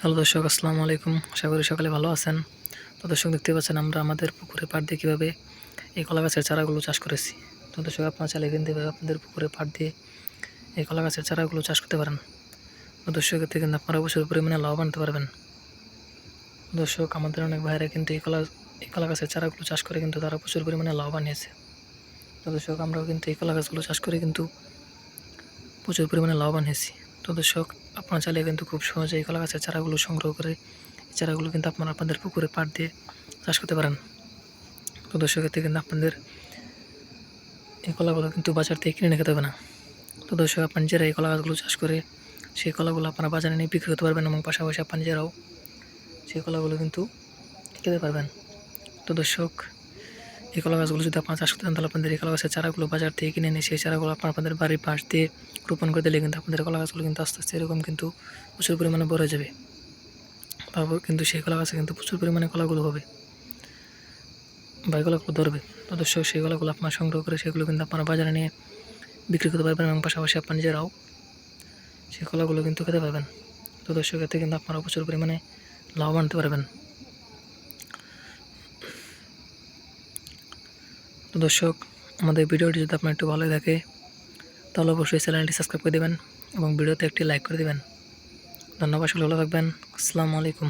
Hello দর্শক, আসসালামু আলাইকুম। আশা করি সকালে ভালো আছেন। তো দর্শক, দেখতে পাচ্ছেন আমরা আমাদের পুকুরের পাড় দিয়ে কীভাবে এই কলা গাছের চারাগুলো চাষ করেছি। তো দর্শক, আপনারা চাইলে কিন্তু এভাবে আপনাদের পুকুরের পাড় দিয়ে এই কলা গাছের চারাগুলো চাষ করতে পারেন। তো দর্শক, এতে কিন্তু আপনারা প্রচুর পরিমাণে লাভবান হতে পারবেন। দর্শক, আমাদের অনেক ভাইরা কিন্তু এই কলা গাছের চারাগুলো চাষ করে কিন্তু তারা প্রচুর পরিমাণে লাভবান হয়েছে। তো দর্শক, আমরাও কিন্তু এই কলা গাছগুলো চাষ করে কিন্তু প্রচুর পরিমাণে লাভবান হয়েছি। তো দর্শক, আপনারা চাইলে কিন্তু খুব সহজে এই কলা গাছের চারাগুলো সংগ্রহ করে এই চারাগুলো কিন্তু আপনারা আপনাদের পুকুরে পাড় দিয়ে চাষ করতে পারেন। তো দর্শক, এতে কিন্তু আপনাদের এই কলাগুলো কিন্তু বাজার থেকে কিনে খেতে হবে না। তো দর্শক, আপনার নিজেরা এই কলা গাছগুলো চাষ করে সেই কলাগুলো আপনারা বাজারে নিয়ে বিক্রি করতে পারবেন এবং পাশাপাশি আপনার নিজেরাও সেই কলাগুলো কিন্তু খেতে পারবেন। তো দর্শক, এই কলা গাছগুলো যদি আপনারা চাষ করতে চান তাহলে আপনাদের এই কলা গাছের চারাগুলো বাজার থেকে কিনে নিয়ে সেই চারাগুলো আপনাদের বাড়ির পাশ দিয়ে রোপণ করে দিলে কিন্তু আপনাদের কলা গাছগুলো কিন্তু আস্তে আস্তে এরকম কিন্তু প্রচুর পরিমাণে বড় হয়ে যাবে। তারপর কিন্তু সেই কলা গাছে কিন্তু প্রচুর পরিমাণে কলাগুলো হবে বা এই কলাগুলো ধরবে। তো দর্শক, সেই কলাগুলো আপনারা সংগ্রহ করে সেগুলো কিন্তু আপনারা বাজারে নিয়ে বিক্রি করতে পারবেন এবং পাশাপাশি আপনার নিজেরাও সেই কলাগুলো কিন্তু খেতে পারবেন। তো দর্শক, এতে কিন্তু আপনারা প্রচুর পরিমাণে লাভবান হতে পারবেন। তো দর্শক, আমাদের ভিডিওটি যদি আপনার একটু ভালো থাকে তাহলে অবশ্যই চ্যানেলটি সাবস্ক্রাইব করে দেবেন এবং ভিডিওতে একটি লাইক করে দেবেন। ধন্যবাদ, সকলে ভালো থাকবেন। আসসালামু আলাইকুম।